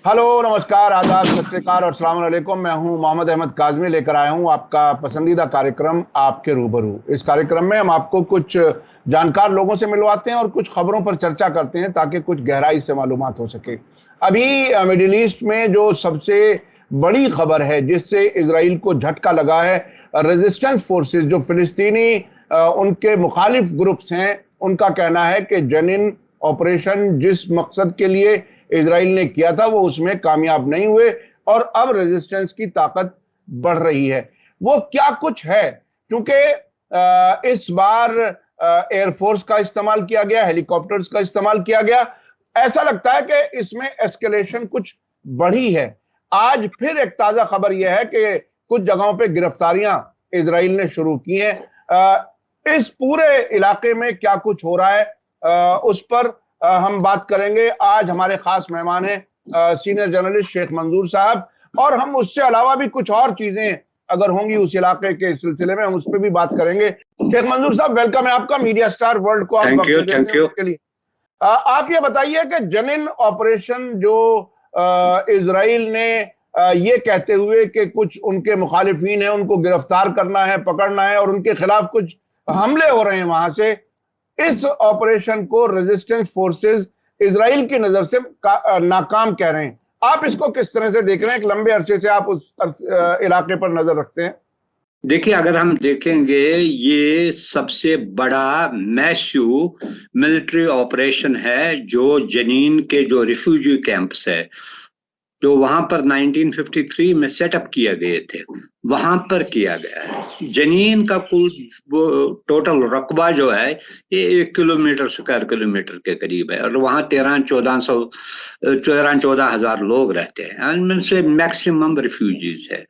Hello, नमस्कार, आदाब, सत श्री अकाल और अस्सलाम वालेकुम। मैं हूं मोहम्मद अहमद काज़मी, लेकर आया हूं आपका पसंदीदा कार्यक्रम आपके रूबरू। इस कार्यक्रम में हम आपको कुछ जानकार लोगों से मिलवाते हैं और कुछ खबरों पर चर्चा करते हैं ताकि कुछ गहराई से मालूमात हो सके। अभी मिडिल ईस्ट में जो सबसे बड़ी खबर है जिससे इजराइल को झटका लगा है, रेजिस्टेंस फोर्सेस जो फिलिस्तीनी उनके मुखालिफ ग्रुप्स हैं, उनका कहना है कि जनिन ऑपरेशन जिस मकसद के लिए इजराइल ने किया था वो उसमें कामयाब नहीं हुए और अब रेजिस्टेंस की ताकत बढ़ रही है। वो क्या कुछ है, क्योंकि इस बार एयरफोर्स का इस्तेमाल किया गया, हेलीकॉप्टर्स का इस्तेमाल किया गया। ऐसा लगता है कि इसमें एस्केलेशन कुछ बढ़ी है। आज फिर एक ताजा खबर यह है कि कुछ जगहों पे गिरफ्तारियां इजराइल ने शुरू की हैं। इस पूरे इलाके में क्या कुछ हो रहा है, उस पर हम बात करेंगे। आज हमारे खास मेहमान हैं सीनियर जर्नलिस्ट शेख मंजूर साहब, और हम उससे अलावा भी कुछ और चीजें अगर होंगी उस इलाके के सिलसिले में हम उस पर भी बात करेंगे। शेख मंजूर साहब, वेलकम है आपका। मीडिया स्टार वर्ल्ड को आप वक्त देते हैं उसके लिए आप ये बताइए कि जनिन ऑपरेशन जो इजराइल ने ये कहते हुए कि कुछ उनके मुखालिफिन हैं उनको गिरफ्तार करना है, पकड़ना है और उनके खिलाफ कुछ हमले हो रहे हैं वहां से, इस ऑपरेशन को रेजिस्टेंस फोर्सेस इजराइल की नजर से नाकाम कह रहे हैं। आप इसको किस तरह से देख रहे हैं? एक लंबे अरसे से आप उस इलाके पर नजर रखते हैं। देखिए, अगर हम देखेंगे ये सबसे बड़ा मैसिव मिलिट्री ऑपरेशन है जो जनीन के जो रिफ्यूजी कैंप्स है जो वहां पर 1953 में सेटअप किए गए थे वहां पर किया गया है। जनीन का कुल टोटल रकबा जो है ये 1 किलोमीटर स्क्वायर किलोमीटर के करीब है और वहाँ 13-14 हजार लोग रहते हैं, इनमें से मैक्सिमम रिफ्यूजीज है।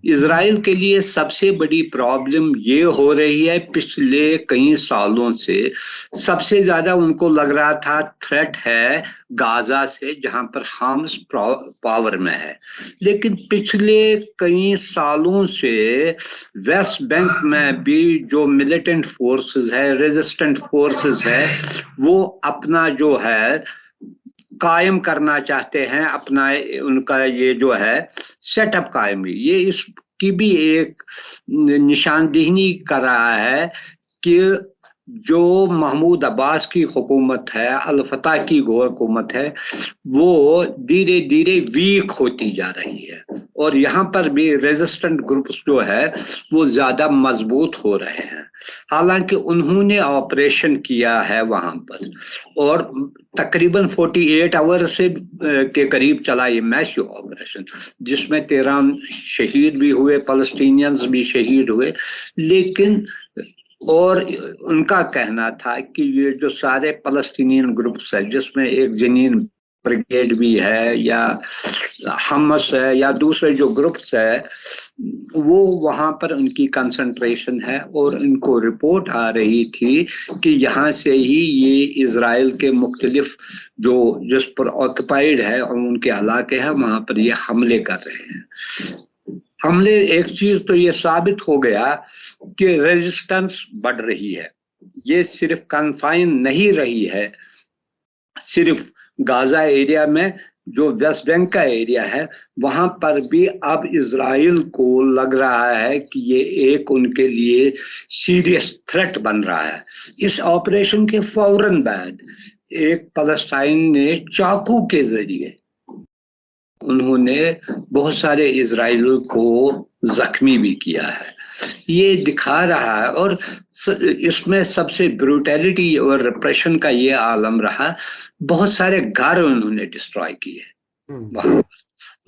इसराइल के लिए सबसे बड़ी प्रॉब्लम ये हो रही है, पिछले कई सालों से सबसे ज्यादा उनको लग रहा था थ्रेट है गाजा से, जहां पर हाम्स पावर में है। लेकिन पिछले कई सालों से वेस्ट बैंक में भी जो मिलिटेंट फोर्सेस है, रेजिस्टेंट फोर्सेस है, वो अपना जो है कायम करना चाहते हैं, अपना उनका ये जो है सेटअप कायम, ये इसकी भी एक निशानदेही कर रहा है कि जो महमूद अब्बास की हुकूमत है, अल फतह की हुकूमत है, वो धीरे धीरे वीक होती जा रही है और यहाँ पर भी रेजिस्टेंट ग्रुप्स जो है वो ज्यादा मजबूत हो रहे हैं। हालांकि उन्होंने ऑपरेशन किया है वहां पर और तकरीबन 48 आवर से के करीब चला ये मैसिव ऑपरेशन, जिसमें 13 शहीद भी हुए, फलस्तीनियंस भी शहीद हुए। लेकिन और उनका कहना था कि ये जो सारे फलस्तीनियन ग्रुप्स है, जिसमें एक जनीन ब्रिगेड भी है या हमस है या दूसरे जो ग्रुप्स है, वो वहां पर उनकी कंसंट्रेशन है और इनको रिपोर्ट आ रही थी कि यहाँ से ही ये इजराइल के मुख्तलिफ जो जिस पर ऑक्युपाइड है और उनके इलाके हैं वहां पर ये हमले कर रहे हैं। हमले एक चीज तो ये साबित हो गया कि रेजिस्टेंस बढ़ रही है, ये सिर्फ कन्फाइन नहीं रही है सिर्फ गाजा एरिया में। जो वेस्ट बैंक का एरिया है वहां पर भी अब इजराइल को लग रहा है कि ये एक उनके लिए सीरियस थ्रेट बन रहा है। इस ऑपरेशन के फौरन बाद एक फलस्तीन ने चाकू के जरिए उन्होंने बहुत सारे इजराइलियों को जख्मी भी किया है। ये दिखा रहा है और इसमें सबसे ब्रूटैलिटी और रिप्रेशन का ये आलम रहा। बहुत सारे घर उन्होंने डिस्ट्रॉय किए वहां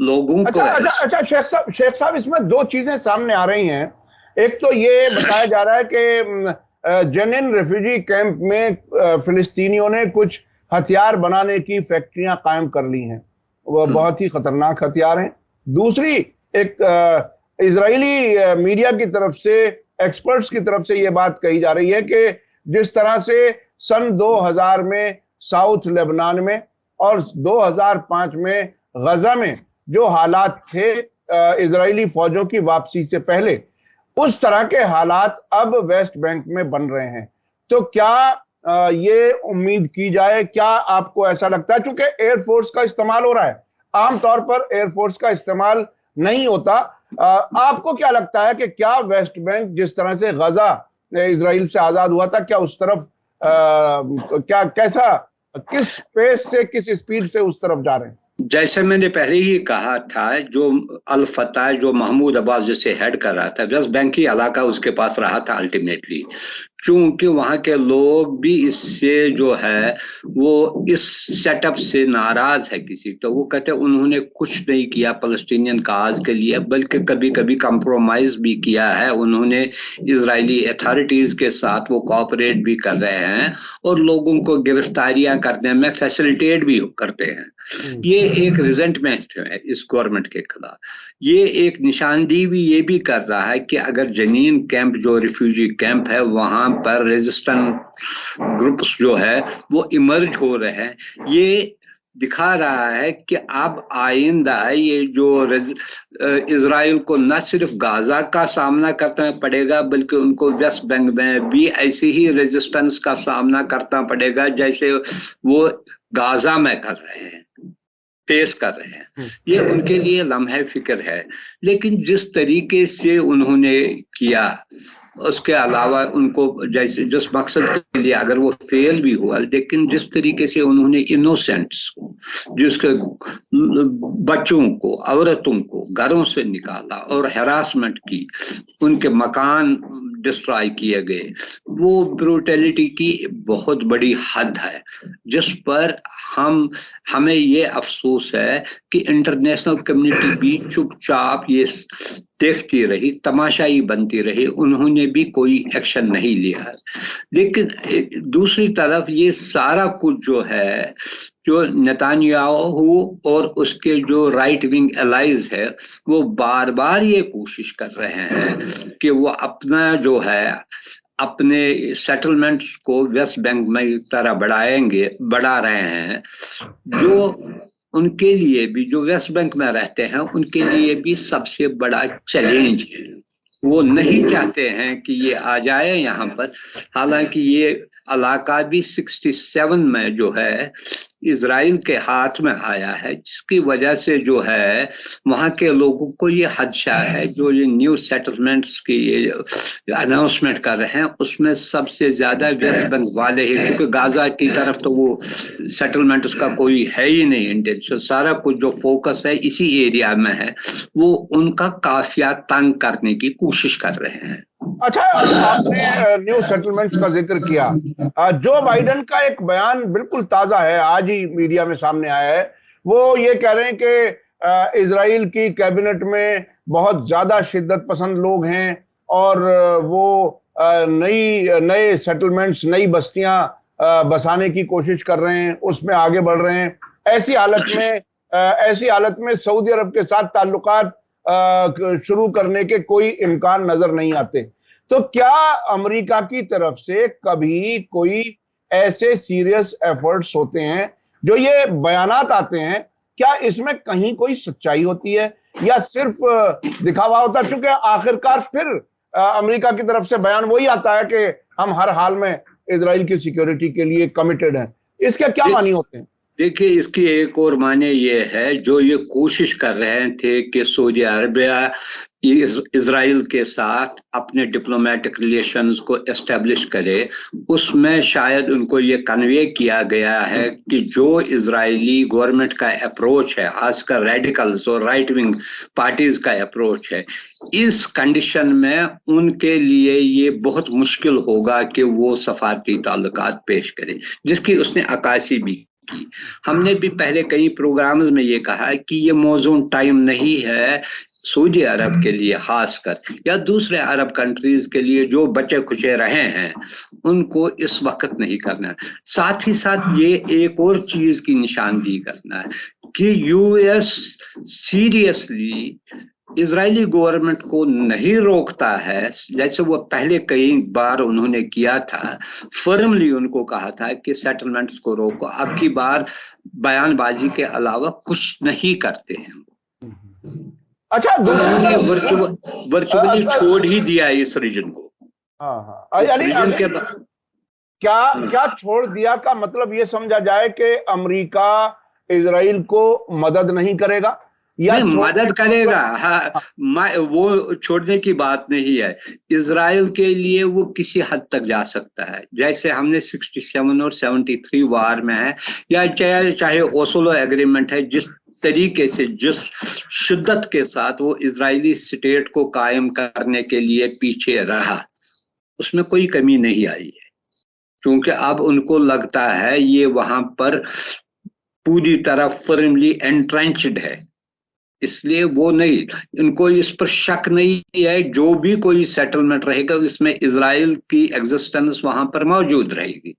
लोगों को। अच्छा शेख साहब, इसमें दो चीजें सामने आ रही हैं। एक तो ये बताया जा रहा है कि जनिन रेफ्यूजी कैंप में फिलिस्तीनियों ने कुछ हथियार बनाने की फैक्ट्रियां कायम कर ली हैं, वह बहुत ही खतरनाक हथियार हैं। दूसरी, एक इजरायली मीडिया की तरफ से, एक्सपर्ट्स की तरफ से यह बात कही जा रही है कि जिस तरह से सन 2000 में साउथ लेबनान में और 2005 में गजा में जो हालात थे इजरायली फौजों की वापसी से पहले, उस तरह के हालात अब वेस्ट बैंक में बन रहे हैं। तो क्या ये उम्मीद की जाए, क्या आपको ऐसा लगता है, चूंकि एयरफोर्स का इस्तेमाल हो रहा है, عام طور پر ایئر فورس کا استعمال نہیں ہوتا. آپ کو کیا لگتا ہے کہ کیا ویسٹ بینک جس طرح سے غزہ اسرائیل سے آزاد ہوا تھا، کیا اس طرف کیا کیسا کس پیس سے کس اسپیڈ سے اس طرف جا رہے ہیں؟ جیسے میں نے پہلے ہی کہا تھا، جو الفتح جو محمود عباس جسے ہیڈ کر رہا تھا، ویسٹ بینکی علاقہ اس کے پاس رہا تھا الٹیمیٹلی، چونکہ وہاں کے لوگ بھی اس سے جو ہے وہ اس سیٹ اپ سے ناراض ہے کسی، تو وہ کہتے ہیں انہوں نے کچھ نہیں کیا فلسطینین کاز کے لیے، بلکہ کبھی کبھی کمپرومائز بھی کیا ہے، انہوں نے اسرائیلی اتھارٹیز کے ساتھ وہ کوآپریٹ بھی کر رہے ہیں اور لوگوں کو گرفتاریاں کرنے میں فیسلٹیٹ بھی کرتے ہیں. یہ ایک ریزنٹمنٹ ہے اس گورنمنٹ کے خلاف. یہ ایک نشاندہی بھی یہ بھی کر رہا ہے کہ اگر جنین کیمپ جو ریفیوجی کیمپ ہے وہاں پر ریزسٹنٹ گروپس جو ہے وہ ایمرج ہو رہے ہیں. یہ دکھا رہا ہے کہ اب آئندہ یہ جو اسرائیل کو نہ صرف غزہ کا سامنا کرنا پڑے گا بلکہ ان کو ویسٹ بینک میں بھی ایسی ہی ریزسٹنس کا سامنا کرنا پڑے گا جیسے وہ غزہ میں کر رہے ہیں، فیس کر رہے ہیں. یہ ان کے لیے لمحہ فکر ہے. لیکن جس طریقے سے انہوں نے کیا، اس کے علاوہ ان کو جس مقصد کے لیے اگر وہ فیل بھی ہوا، لیکن جس طریقے سے انہوں نے انوسینٹس کو، جس کے بچوں کو، عورتوں کو گھروں سے نکالا اور ہراسمنٹ کی، ان کے مکان ڈسٹرائی کیے گئے، وہ بروٹیلٹی کی بہت بڑی حد ہے جس پر ہمیں یہ افسوس ہے کہ انٹرنیشنل کمیونٹی بھی چپ چاپ یہ دیکھتی رہی، تماشائی بنتی رہی، انہوں نے بھی کوئی ایکشن نہیں لیا. لیکن دوسری طرف یہ سارا کچھ جو ہے، جو نیتانیاہو اور اس کے جو رائٹ ونگ الائز ہے وہ بار بار یہ کوشش کر رہے ہیں کہ وہ اپنا جو ہے اپنے سیٹلمنٹس کو ویسٹ بینک میں طرح بڑھا رہے ہیں، جو ان کے لیے بھی، جو ویسٹ بینک میں رہتے ہیں ان کے لیے بھی سب سے بڑا چیلنج ہے. وہ نہیں چاہتے ہیں کہ یہ آ جائے یہاں پر، حالانکہ یہ علاقہ بھی 67 میں جو ہے اسرائیل کے ہاتھ میں آیا ہے، جس کی وجہ سے جو ہے وہاں کے لوگوں کو یہ خدشہ ہے. جو یہ نیو سیٹلمنٹس کی یہ اناؤنسمنٹ کر رہے ہیں اس میں سب سے زیادہ ویسٹ بینک والے ہی، چونکہ غزہ کی طرف تو وہ سیٹلمنٹ اس کا کوئی ہے ہی نہیں انٹینشن، سارا کچھ جو فوکس ہے اسی ایریا میں ہے، وہ ان کا قافیہ تنگ کرنے کی کوشش کر رہے ہیں. اچھا، آپ نے نیو سیٹلمنٹس کا ذکر کیا. جو بائیڈن کا ایک بیان بالکل تازہ ہے، آج ہی میڈیا میں سامنے آیا ہے. وہ یہ کہہ رہے ہیں کہ اسرائیل کی کیبنٹ میں بہت زیادہ شدت پسند لوگ ہیں اور وہ نئے سیٹلمنٹس، نئی بستیاں بسانے کی کوشش کر رہے ہیں، اس میں آگے بڑھ رہے ہیں. ایسی حالت میں سعودی عرب کے ساتھ تعلقات شروع کرنے کے کوئی امکان نظر نہیں آتے. تو کیا امریکہ کی طرف سے کبھی کوئی ایسے سیریس ایفرٹس ہوتے ہیں جو یہ بیانات آتے ہیں، کیا اس میں کہیں کوئی سچائی ہوتی ہے یا صرف دکھاوا ہوتا ہے؟ چونکہ آخرکار پھر امریکہ کی طرف سے بیان وہی آتا ہے کہ ہم ہر حال میں اسرائیل کی سیکیورٹی کے لیے کمیٹڈ ہیں. اس کے کیا معنی ہوتے ہیں؟ دیکھیے، اس کی ایک اور معنی یہ ہے، جو یہ کوشش کر رہے تھے کہ سعودی عربیہ اسرائیل کے ساتھ اپنے ڈپلومیٹک ریلیشنز کو اسٹیبلش کرے، اس میں شاید ان کو یہ کنوے کیا گیا ہے کہ جو اسرائیلی گورنمنٹ کا اپروچ ہے، خاص کر ریڈیکلز اور رائٹ ونگ پارٹیز کا اپروچ ہے، اس کنڈیشن میں ان کے لیے یہ بہت مشکل ہوگا کہ وہ سفارتی تعلقات پیش کرے، جس کی اس نے عکاسی بھی. ہم نے بھی پہلے کئی پروگرامز میں یہ کہا کہ یہ موزون ٹائم نہیں ہے سعودی عرب کے لیے، خاص کر یا دوسرے عرب کنٹریز کے لیے جو بچے کھچے رہے ہیں ان کو اس وقت نہیں کرنا ہے. ساتھ ہی ساتھ یہ ایک اور چیز کی نشاندہی کرنا ہے کہ یو ایس سیریسلی اسرائیلی گورنمنٹ کو نہیں روکتا ہے، جیسے وہ پہلے کئی بار انہوں نے کیا تھا، فرملی ان کو کہا تھا کہ سیٹلمنٹس کو روکو. اب کی بار بیان بازی کے علاوہ کچھ نہیں کرتے ہیں. اچھا، انہوں نے ورچولی چھوڑ ہی دیا اس ریجن کو. کیا چھوڑ دیا کا مطلب یہ سمجھا جائے کہ امریکہ اسرائیل کو مدد نہیں کرے گا یا نہیں مدد کرے گا؟ ہاں، وہ چھوڑنے کی بات نہیں ہے. اسرائیل کے لیے وہ کسی حد تک جا سکتا ہے، جیسے ہم نے 67 اور 73 وار میں ہے، یا چاہے اوسلو ایگریمنٹ ہے، جس طریقے سے جس شدت کے ساتھ وہ اسرائیلی اسٹیٹ کو قائم کرنے کے لیے پیچھے رہا، اس میں کوئی کمی نہیں آئی ہے. کیونکہ اب ان کو لگتا ہے یہ وہاں پر پوری طرح فرملی انٹرنچڈ ہے، اس لیے وہ نہیں، ان کو اس پر شک نہیں ہے، جو بھی کوئی سیٹلمنٹ رہے گا اس میں اسرائیل کی ایگزسٹنس وہاں پر موجود رہے گی.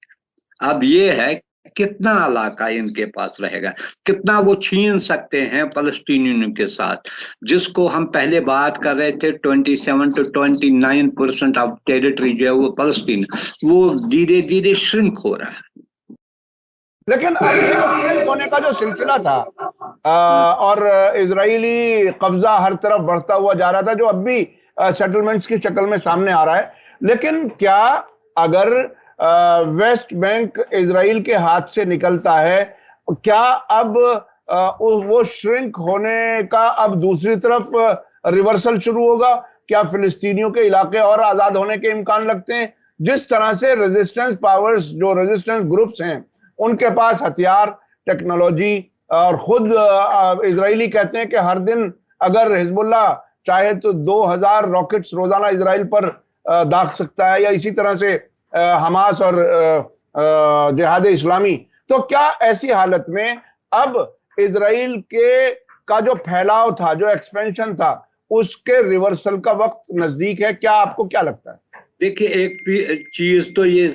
اب یہ ہے کتنا علاقہ ان کے پاس رہے گا، کتنا وہ چھین سکتے ہیں فلسطینیوں کے ساتھ، جس کو ہم پہلے بات کر رہے تھے 27 to 29% آف ٹیریٹری جو ہے وہ فلسطین، وہ دھیرے دھیرے شرنک ہو رہا ہے. لیکن اب یہ جو شرنک ہونے کا جو سلسلہ تھا اور اسرائیلی قبضہ ہر طرف بڑھتا ہوا جا رہا تھا، جو اب بھی سیٹلمنٹس کی شکل میں سامنے آ رہا ہے، لیکن کیا اگر ویسٹ بینک اسرائیل کے ہاتھ سے نکلتا ہے، کیا اب وہ شرنک ہونے کا اب دوسری طرف ریورسل شروع ہوگا؟ کیا فلسطینیوں کے علاقے اور آزاد ہونے کے امکان لگتے ہیں؟ جس طرح سے ریزسٹنس پاورز، جو ریزسٹنس گروپس ہیں، ان کے پاس ہتھیار، ٹیکنالوجی، اور خود اسرائیلی کہتے ہیں کہ ہر دن اگر حزب اللہ چاہے تو 2000 راکٹس روزانہ اسرائیل پر داغ سکتا ہے، یا اسی طرح سے حماس اور جہاد اسلامی. تو کیا ایسی حالت میں اب اسرائیل کا جو پھیلاؤ تھا، جو ایکسپینشن تھا، اس کے ریورسل کا وقت نزدیک ہے؟ کیا آپ کو کیا لگتا ہے؟ دیکھیے ایک چیز تو یہ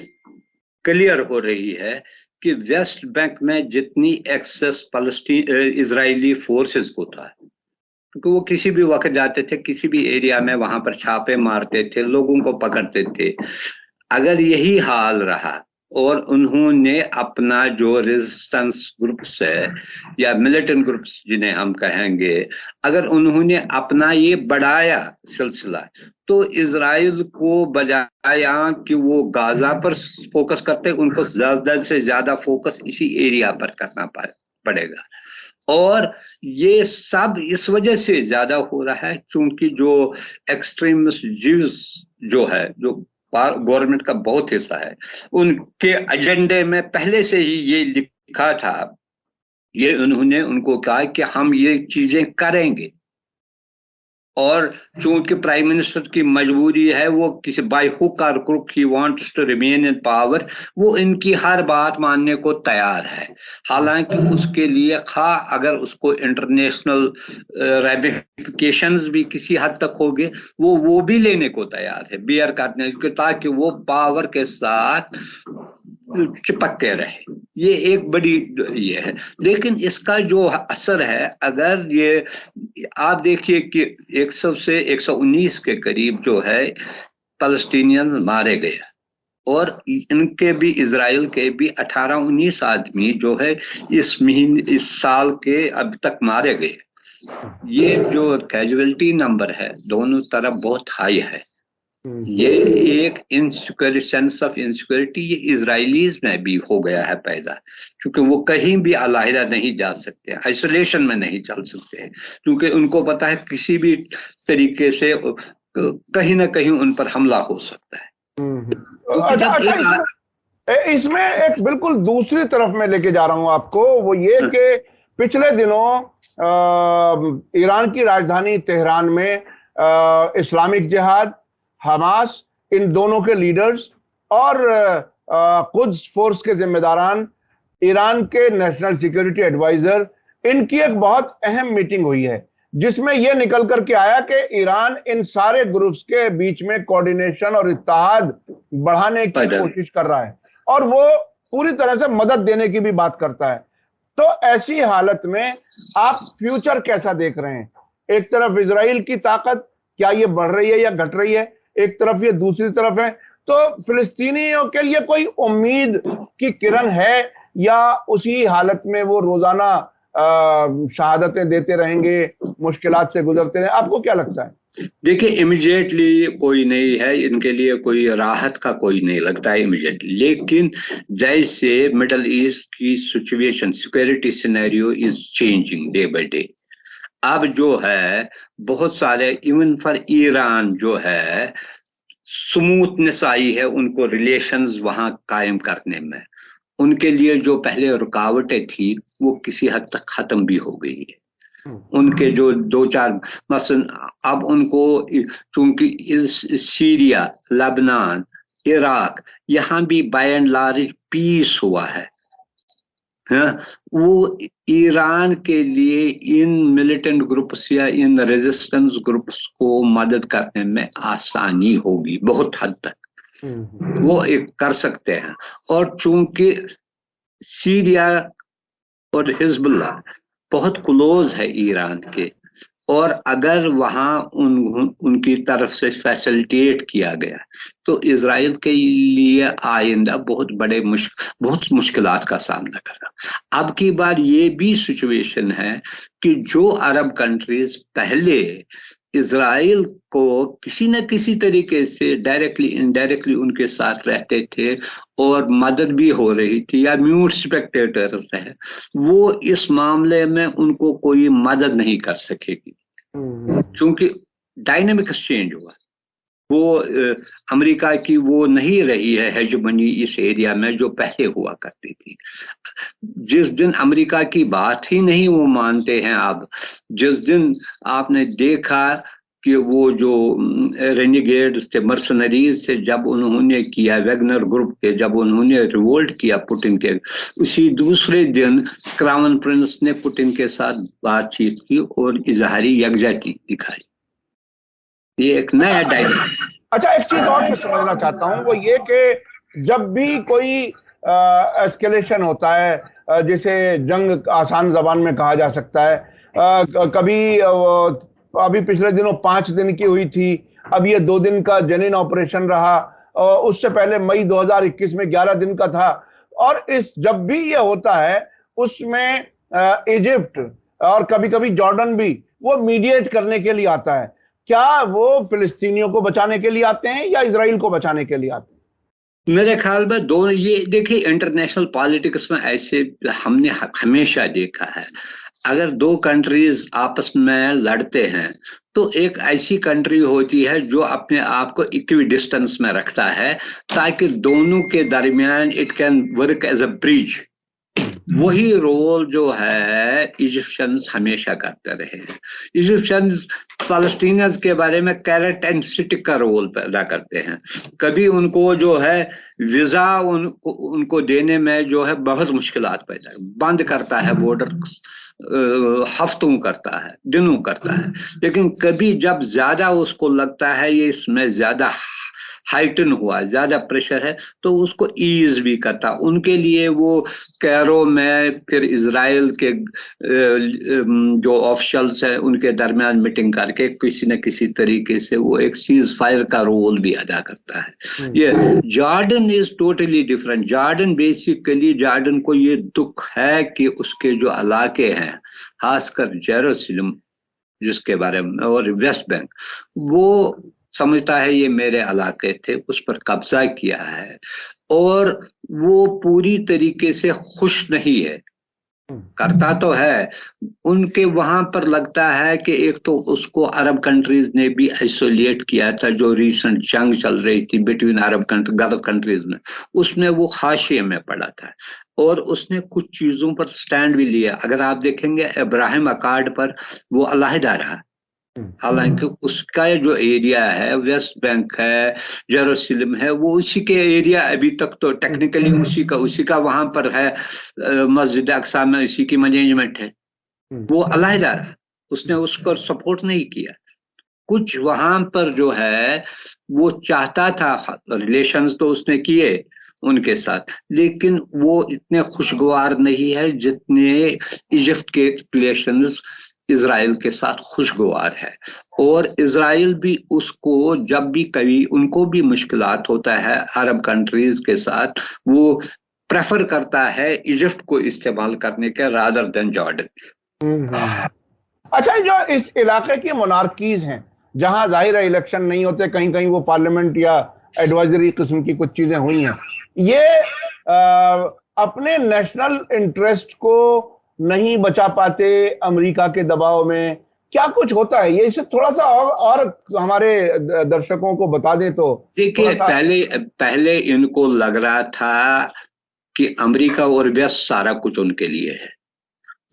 کلیئر ہو رہی ہے کہ ویسٹ بینک میں جتنی ایکسس اسرائیلی فورسز کو تھا، کیونکہ وہ کسی بھی وقت جاتے تھے، کسی بھی ایریا میں وہاں پر چھاپے مارتے تھے، لوگوں کو پکڑتے تھے. اگر یہی حال رہا اور انہوں نے اپنا جو ریزسٹنس گروپس ہے یا ملیٹنٹ گروپس جنہیں ہم کہیں گے، اگر انہوں نے اپنا یہ بڑھایا سلسلہ، تو اسرائیل کو بجائے کہ وہ غازہ پر فوکس کرتے، ان کو زیادہ سے زیادہ فوکس اسی ایریا پر کرنا پڑے گا. اور یہ سب اس وجہ سے زیادہ ہو رہا ہے چونکہ جو ایکسٹریمسٹ جیوز جو ہے، جو گورنمنٹ کا بہت حصہ ہے، ان کے ایجنڈے میں پہلے سے ہی یہ لکھا تھا، یہ انہوں نے ان کو کہا کہ ہم یہ چیزیں کریں گے. اور چونکہ پرائم منسٹر کی مجبوری ہے، وہ کسی by hook or crook he wants to remain in power, وہ ان کی ہر بات ماننے کو تیار ہے. حالانکہ اس کے لیے خواہ اگر اس کو انٹرنیشنل ریمیفیکیشنز بھی کسی حد تک ہوگے، وہ بھی لینے کو تیار ہے، بیئر کرنے کو، تاکہ وہ پاور کے ساتھ چپک کے رہے. یہ ایک بڑی یہ ہے. لیکن اس کا جو اثر ہے، اگر یہ آپ دیکھیے کہ 100 سے 119 کے قریب جو ہے فلسطینین مارے گئے، اور ان کے بھی اسرائیل کے بھی 18-19 آدمی جو ہے اس سال کے اب تک مارے گئے. یہ جو کیجویلٹی نمبر ہے دونوں طرف بہت ہائی ہے. یہ ایک سینس آف انسیکیورٹی یہ اسرائیلیز میں بھی ہو گیا ہے پیدا، کیونکہ وہ کہیں بھی علیحدہ نہیں جا سکتے، آئسولیشن میں نہیں چل سکتے، کیونکہ ان کو پتا ہے کسی بھی طریقے سے کہیں نہ کہیں ان پر حملہ ہو سکتا ہے. اس میں ایک بالکل دوسری طرف میں لے کے جا رہا ہوں آپ کو، وہ یہ کہ پچھلے دنوں ایران کی راجدھانی تہران میں اسلامک جہاد، حماس، ان دونوں کے لیڈرز اور قدس فورس کے ذمہ داران، ایران کے نیشنل سیکیورٹی ایڈوائزر، ان کی ایک بہت اہم میٹنگ ہوئی ہے، جس میں یہ نکل کر کے آیا کہ ایران ان سارے گروپس کے بیچ میں کوارڈینیشن اور اتحاد بڑھانے کی کوشش کر رہا ہے، اور وہ پوری طرح سے مدد دینے کی بھی بات کرتا ہے. تو ایسی حالت میں آپ فیوچر کیسا دیکھ رہے ہیں؟ ایک طرف اسرائیل کی طاقت، کیا یہ بڑھ رہی ہے یا گھٹ رہی ہے؟ ایک طرف یہ دوسری طرف ہے. تو فلسطینیوں کے لیے کوئی امید کی کرن ہے، یا اسی حالت میں وہ روزانہ शहादतें देते रहेंगे, मुश्किलात से गुजरते रहे? आपको क्या लगता है? देखिए, इमीडिएटली कोई नहीं है, इनके लिए कोई राहत का कोई नहीं लगता है इमीडिएटली, लेकिन जैसे मिडल ईस्ट की situation, security scenario is changing day by day. अब जो है बहुत सारे, इवन फॉर ईरान जो है, स्मूथनेस आई है उनको रिलेशंस वहां कायम करने में। उनके लिए जो पहले रुकावटें थी वो किसी हद तक खत्म भी हो गई है। उनके जो दो चार मसलन, अब उनको चूंकि सीरिया, लेबनान, इराक, यहाँ भी बाय एंड लार्ज पीस हुआ है, वो ईरान के लिए इन मिलिटेंट ग्रुप्स या इन रेजिस्टेंस ग्रुप्स को मदद करने में आसानी होगी बहुत हद तक, वो एक कर सकते हैं। और चूंकि सीरिया और हिजबुल्लाह बहुत क्लोज है ईरान के, और अगर वहां उनकी तरफ से फैसिलिटेट किया गया तो इजराइल के लिए आइंदा बहुत मुश्किलात का सामना करना। अब की बार ये भी सिचुएशन है कि जो अरब कंट्रीज पहले इजराइल को किसी न किसी तरीके से डायरेक्टली इनडायरेक्टली उनके साथ रहते थे और मदद भी हो रही थी या म्यूट स्पेक्टेटर्स रहे, वो इस मामले में उनको कोई मदद नहीं कर सकेगी, क्योंकि डायनेमिक्स चेंज हुआ। वो अमेरिका की वो नहीं रही है हेजेमनी इस एरिया में जो पहले हुआ करती थी। जिस दिन अमेरिका की बात ही नहीं वो मानते हैं अब, जिस दिन आपने देखा कि वो जो रेनिगेड्स थे, मर्सनरीज थे, जब उन्होंने किया वेगनर ग्रुप के, जब उन्होंने रिवोल्ट किया पुतिन के, उसी दूसरे दिन क्राउन प्रिंस ने पुतिन के साथ बातचीत की और इजहारी यकजहती दिखाई। ये एक नया डायनामिक। अच्छा, एक चीज और मैं समझना चाहता हूँ, वो ये कि जब भी कोई एस्केलेशन होता है, जिसे जंग आसान जबान में कहा जा सकता है, कभी अभी पिछले दिनों 5 दिन की हुई थी, अब ये 2 दिन का जेनिन ऑपरेशन रहा, उससे पहले मई 2021 में 11 दिन का था। और जब भी ये होता है उसमें इजिप्ट और कभी कभी जॉर्डन भी वो मीडिएट करने के लिए आता है। क्या वो फिलिस्तीनियों को बचाने के लिए आते हैं या इजराइल को बचाने के लिए आते हैं? मेरे ख्याल में दोनों। ये देखिए, इंटरनेशनल पॉलिटिक्स में ऐसे हमने हमेशा देखा है, अगर दो कंट्रीज आपस में लड़ते हैं तो एक ऐसी कंट्री होती है जो अपने आप को इक्वी डिस्टेंस में रखता है ताकि दोनों के दरमियान it can work as a bridge. वही रोल जो है इजिप्शियंस हमेशा करते रहे हैं। इजिप्शियंस पैलेस्टीनियंस के बारे में कैरेट एंड स्टिक का रोल पैदा करते हैं। कभी उनको जो है वीजा उनको देने में जो है बहुत मुश्किलात पैदा, बंद करता है बॉर्डर, हफ्तों करता है, दिनों करता है, लेकिन कभी जब ज्यादा उसको लगता है ये इसमें ज्यादा हाइटन हुआ, ज्यादा प्रेशर है, तो उसको ईज भी करता। उनके लिए वो कैरो में फिर इजराइल के जो ऑफिशियल्स हैं उनके दरमियान मीटिंग करके किसी न किसी तरीके से वो एक सीज फायर का रोल भी अदा करता है। ये Jordan is totally different. Jordan basically, Jordan को ये दुख है कि उसके जो इलाके हैं, खासकर जेरूसलम जिसके बारे में, और वेस्ट बैंक, वो समझता है ये मेरे इलाके थे, उस पर कब्जा किया है, और वो पूरी तरीके से खुश नहीं है। करता तो है, उनके वहां पर लगता है कि एक तो उसको अरब कंट्रीज ने भी आइसोलेट किया था, जो रीसेंट जंग चल रही थी बिटवीन गल्फ कंट्रीज में, उसमें वो हाशिए में पड़ा था, और उसने कुछ चीजों पर स्टैंड भी लिया। अगर आप देखेंगे इब्राहिम अकार्ड पर वो अलहदा रहा, हालांकि उसका जो एरिया है, वेस्ट बैंक है, जेरूसलम है, वो उसी के एरिया अभी तक तो टेक्निकली उसी का वहां पर है, मस्जिद अक्सा में उसी की मैनेजमेंट है, वो अलहदा रहा, उसने उसको सपोर्ट नहीं किया। कुछ वहां पर जो है वो चाहता था, रिलेशंस तो उसने किए उनके साथ, लेकिन वो इतने खुशगवार नहीं है जितने इजिप्ट के रिलेशंस इजराइल के साथ खुशगवार है। और इजराइल भी उसको जब भी कभी उनको भी मुश्किलात होता है अरब कंट्रीज के साथ, वो प्रेफर करता है इजिप्ट को इस्तेमाल करने के रादर देन जॉर्डन। अच्छा, जो इस इलाके की मोनार्कीज हैं, जहां जाहिर है इलेक्शन नहीं होते, कहीं कहीं वो पार्लियामेंट या एडवाइजरी किस्म की कुछ चीजें हुई हैं, ये अपने नेशनल इंटरेस्ट को नहीं बचा पाते अमेरिका के दबाव में, क्या कुछ होता है? ये इसे थोड़ा सा और हमारे दर्शकों को बता दें तो। देखिए, पहले इनको लग रहा था कि अमेरिका और वेस्ट सारा कुछ उनके लिए है।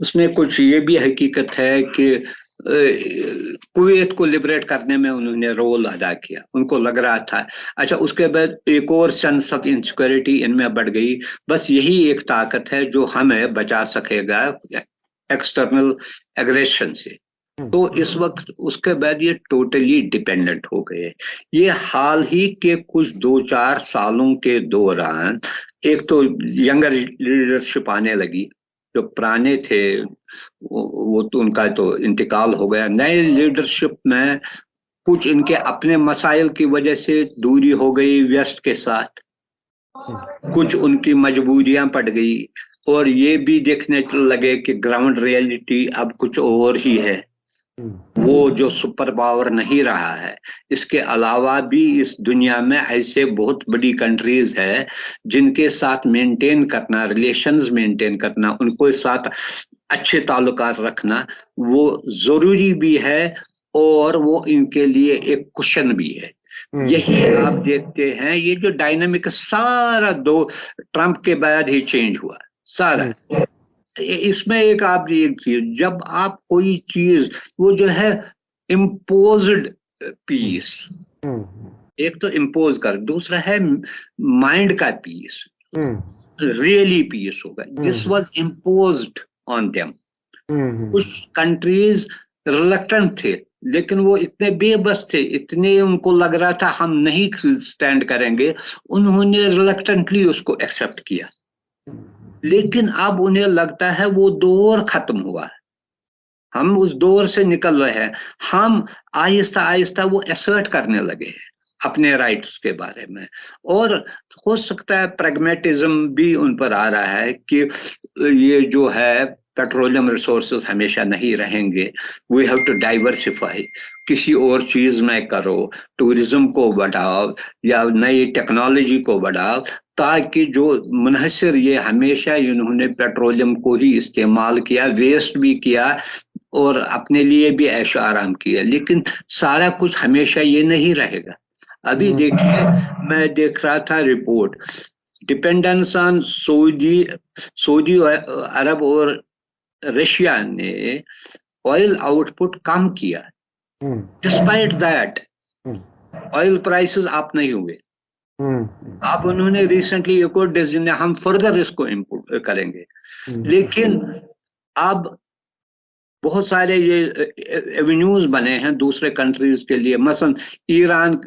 उसमें कुछ ये भी हकीकत है कि कुवैत को लिबरेट करने में उन्होंने रोल अदा किया, उनको लग रहा था। अच्छा, उसके बाद एक और सेंस ऑफ इनसिक्योरिटी इनमें बढ़ गई, बस यही एक ताकत है जो हमें बचा सकेगा एक्सटर्नल एग्रेशन से। तो इस वक्त उसके बाद ये टोटली डिपेंडेंट हो गए। ये हाल ही के कुछ 2-4 सालों के दौरान एक तो यंगर लीडरशिप आने लगी, जो पुराने थे वो तो उनका तो इंतकाल हो गया। नए लीडरशिप में कुछ इनके अपने मसाइल की वजह से दूरी हो गई वेस्ट के साथ, कुछ उनकी मजबूरियां पड़ गई, और ये भी देखने लगे कि ग्राउंड रियलिटी अब कुछ और ही है, वो जो सुपर पावर नहीं रहा है। इसके अलावा भी इस दुनिया में ऐसे बहुत बड़ी कंट्रीज है जिनके साथ मेंटेन करना, रिलेशंस मेंटेन करना, उनको साथ अच्छे ताल्लुकात रखना वो जरूरी भी है, और वो इनके लिए एक कुशन भी है। यही आप देखते हैं, ये जो डायनामिक सारा ट्रंप के बाद ही चेंज हुआ सारा। इसमें एक आप एक चीज, जब आप कोई चीज वो जो है इम्पोज्ड पीस, एक तो इम्पोज कर, दूसरा है माइंड का पीस, रियली पीस होगा। This was imposed on them. कुछ कंट्रीज रिलक्टेंट थे, लेकिन वो इतने बेबस थे, इतने उनको लग रहा था हम नहीं स्टैंड करेंगे, उन्होंने रिलक्टेंटली उसको एक्सेप्ट किया। लेकिन अब उन्हें लगता है वो दौर खत्म हुआ है, हम उस दौर से निकल रहे हैं, हम आहिस्ता आहिस्ता वो असर्ट करने लगे हैं अपने राइट्स के बारे में। और हो सकता है प्रैग्मेटिज्म भी उन पर आ रहा है कि ये जो है पेट्रोलियम रिसोर्सेज हमेशा नहीं रहेंगे, वी हैव टू डाइवर्सिफाई, किसी और चीज में करो, टूरिज्म को बढ़ाओ या नई टेक्नोलॉजी को बढ़ाओ, ताकि जो मुनहसर ये हमेशा इन्होंने पेट्रोलियम को ही इस्तेमाल किया, वेस्ट भी किया और अपने लिए भी ऐश आराम किया, लेकिन सारा कुछ हमेशा ये नहीं रहेगा। अभी देखिए, मैं देख रहा था रिपोर्ट, डिपेंडेंस ऑन सऊदी अरब और रशिया ने ऑयल आउटपुट कम किया, despite that oil prices up नहीं हुए। अब उन्होंने रिसेंटली एक और डिसीजन, हम फर्दर इसको इम्पोर्ट करेंगे, लेकिन अब बहुत सारे ये एवेन्यूज बने हैं दूसरे कंट्रीज के लिए। मसलन ईरान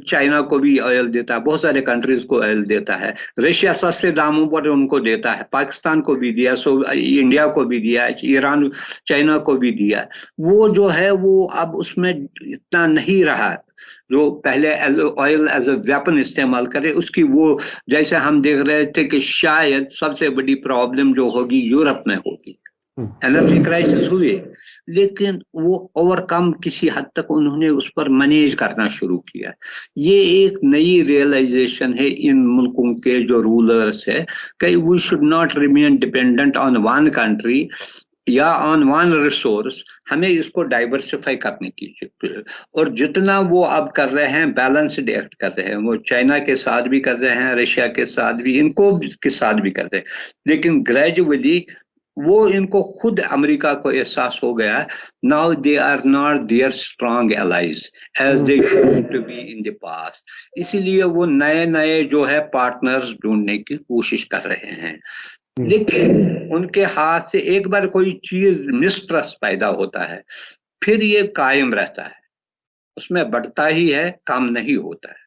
चाइना को भी ऑयल देता है, बहुत सारे कंट्रीज को ऑयल देता है, रशिया सस्ते दामों पर उनको देता है, पाकिस्तान को भी दिया, इंडिया को भी दिया, ईरान चाइना को भी दिया। वो जो है वो अब उसमें इतना नहीं रहा जो पहले ऑयल एज ए वेपन इस्तेमाल करे उसकी। वो जैसे हम देख रहे थे कि शायद सबसे बड़ी प्रॉब्लम जो होगी यूरोप में होगी, एनर्जी क्राइसिस हुई, लेकिन वो ओवरकम किसी हद तक उन्होंने उस पर मैनेज करना शुरू किया। ये एक नई रियलाइजेशन है इन मुल्कों के जो रूलर्स है कि we should not remain dependent on one country या ऑन वन रिसोर्स, हमें इसको डाइवर्सिफाई करने की। और जितना वो अब कर रहे हैं बैलेंस्ड एक्ट कर रहे हैं, वो चाइना के साथ भी कर रहे हैं, रशिया के साथ भी, इनको के साथ भी कर रहे हैं, लेकिन ग्रेजुअली वो इनको खुद अमेरिका को एहसास हो गया, now they are not there strong allies as they used to be in the past. इसीलिए वो नए नए जो है पार्टनर्स ढूंढने की कोशिश कर रहे हैं, लेकिन उनके हाथ से एक बार कोई चीज मिसट्रस्ट पैदा होता है फिर ये कायम रहता है, उसमें बढ़ता ही है, कम नहीं होता है।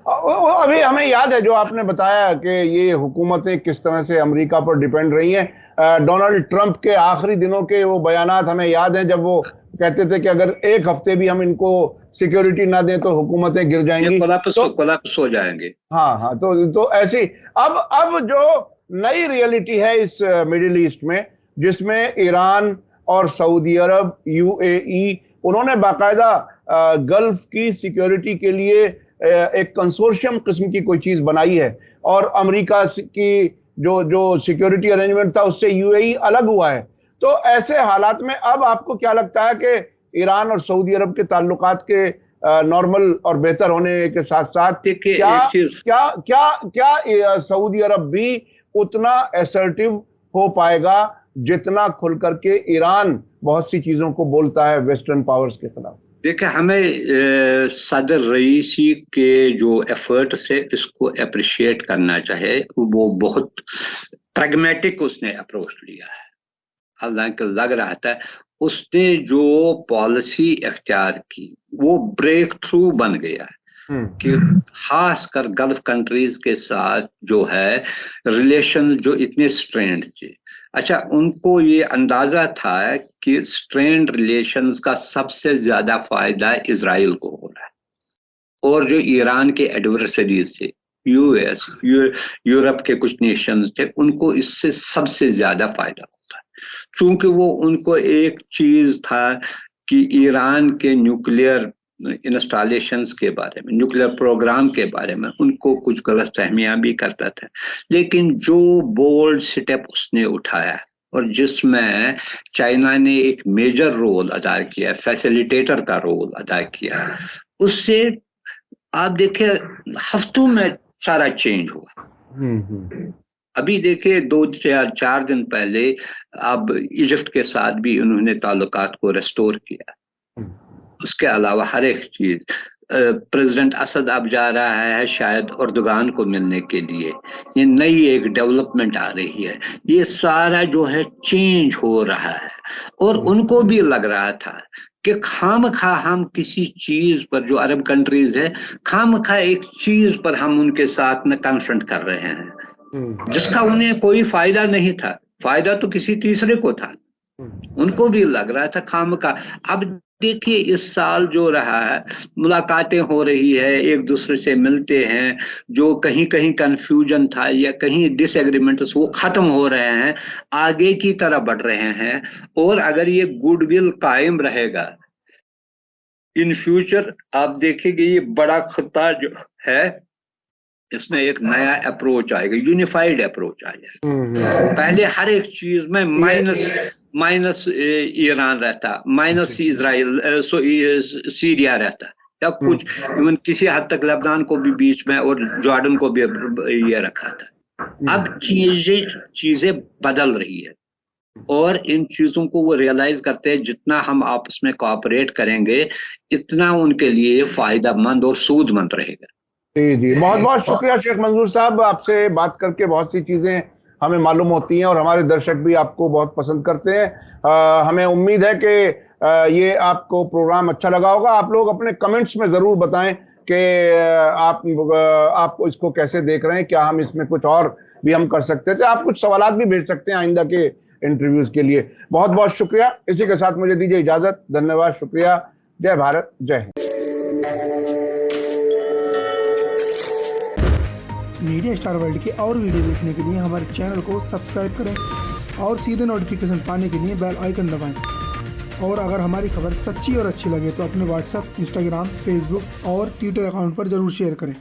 अभी हमें याद है जो आपने बताया कि ये हुकूमतें किस तरह से अमेरिका पर डिपेंड रही हैं। डोनाल्ड ट्रंप के आखिरी दिनों के वो बयानात हमें याद हैं, जब वो कहते थे कि अगर एक हफ्ते भी हम इनको सिक्योरिटी ना दें तो हुकूमतें गिर जाएंगी, कोलैप्स हो जाएंगे। हाँ, तो ऐसी अब जो नई रियलिटी है इस मिडिल ईस्ट में, जिसमें ईरान और सऊदी अरब, यूएई, उन्होंने बाकायदा गल्फ की सिक्योरिटी के लिए एक कंसोर्शियम किस्म की कोई चीज बनाई है, और अमेरिका की जो सिक्योरिटी अरेंजमेंट था उससे यूएई अलग हुआ है। तो ऐसे हालात में अब आपको क्या लगता है कि ईरान और सऊदी अरब के ताल्लुकात के नॉर्मल और बेहतर होने के साथ साथ क्या सऊदी अरब भी उतना असर्टिव हो पाएगा जितना खुल करके ईरान बहुत सी चीजों को बोलता है वेस्टर्न पावर्स के खिलाफ? देखिए, हमें सदर रईसी के जो एफर्ट्स है इसको अप्रिशिएट करना चाहिए। वो बहुत प्रैग्मेटिक उसने अप्रोच लिया है। हालांकि लग रहा था उसने जो पॉलिसी इख्तियार की वो ब्रेक थ्रू बन गया है कि खासकर गल्फ कंट्रीज के साथ जो है रिलेशन जो इतने स्ट्रेंड थे। अच्छा, उनको ये अंदाजा था कि स्ट्रेंड रिलेशंस का सबसे ज्यादा फायदा इजराइल को हो रहा है, और जो ईरान के एडवर्सरीज थे, यूएस, यूरोप के कुछ नेशंस थे, उनको इससे सबसे ज्यादा फायदा होता है। चूंकि वो उनको एक चीज था कि ईरान के न्यूक्लियर इंस्टॉलेशंस के बारे में, न्यूक्लियर प्रोग्राम के बारे में उनको कुछ गलतफहमियां भी करता था, लेकिन जो बोल्ड स्टेप उसने उठाया और जिसमें चाइना ने एक मेजर रोल अदा किया, फैसिलिटेटर का रोल अदा किया, उससे आप देखिए हफ्तों में सारा चेंज हुआ। अभी देखिए 2-4 दिन पहले अब इजिप्ट के साथ भी उन्होंने ताल्लुकात को रेस्टोर किया। उसके अलावा हर एक चीज, प्रेसिडेंट असद अब जा रहा है शायद अर्दोगान को मिलने के लिए, ये नई एक डेवलपमेंट आ रही है। ये सारा जो है चेंज हो रहा है, और उनको भी लग रहा था कि खामखा हम किसी चीज पर, जो अरब कंट्रीज है, खामखा एक चीज पर हम उनके साथ में कन्फ्रंट कर रहे हैं जिसका उन्हें कोई फायदा नहीं था। फायदा तो किसी तीसरे को था। उनको भी लग रहा था खामखा। अब देखिए इस साल जो रहा है, मुलाकातें हो रही है, एक दूसरे से मिलते हैं, जो कहीं कहीं कंफ्यूजन था या कहीं डिसएग्रीमेंट वो खत्म हो रहे हैं, आगे की तरफ बढ़ रहे हैं। और अगर ये गुडविल कायम रहेगा इन फ्यूचर, आप देखेंगे ये बड़ा खतरा जो है, इसमें एक नया अप्रोच आएगा, यूनिफाइड अप्रोच आ जाएगा। पहले हर एक चीज में माइनस ईरान रहता, माइनस इजराइल, सीरिया रहता, या कुछ इवन किसी हद तक लेबनान को भी बीच में और जॉर्डन को भी ये रखा था। अब चीजें बदल रही है, और इन चीजों को वो रियलाइज करते हैं जितना हम आपस में कोऑपरेट करेंगे इतना उनके लिए फायदेमंद और सूदमंद रहेगा। जी, बहुत बहुत शुक्रिया शेख मंजूर साहब, आपसे बात करके बहुत सी चीजें हमें मालूम होती हैं और हमारे दर्शक भी आपको बहुत पसंद करते हैं। हमें उम्मीद है कि ये आपको प्रोग्राम अच्छा लगा होगा। आप लोग अपने कमेंट्स में जरूर बताएं कि आप इसको कैसे देख रहे हैं, क्या हम इसमें कुछ और भी हम कर सकते थे। आप कुछ सवालात भी भेज सकते हैं आइंदा के इंटरव्यूज के लिए। बहुत बहुत शुक्रिया। इसी के साथ मुझे दीजिए इजाजत। धन्यवाद, शुक्रिया। जय भारत, जय हिंद। मीडिया स्टार वर्ल्ड के और वीडियो देखने के लिए हमारे चैनल को सब्सक्राइब करें और सीधे नोटिफिकेशन पाने के लिए बेल आइकन दबाएं। और अगर हमारी खबर सच्ची और अच्छी लगे तो अपने व्हाट्सएप, इंस्टाग्राम, फेसबुक और ट्विटर अकाउंट पर जरूर शेयर करें।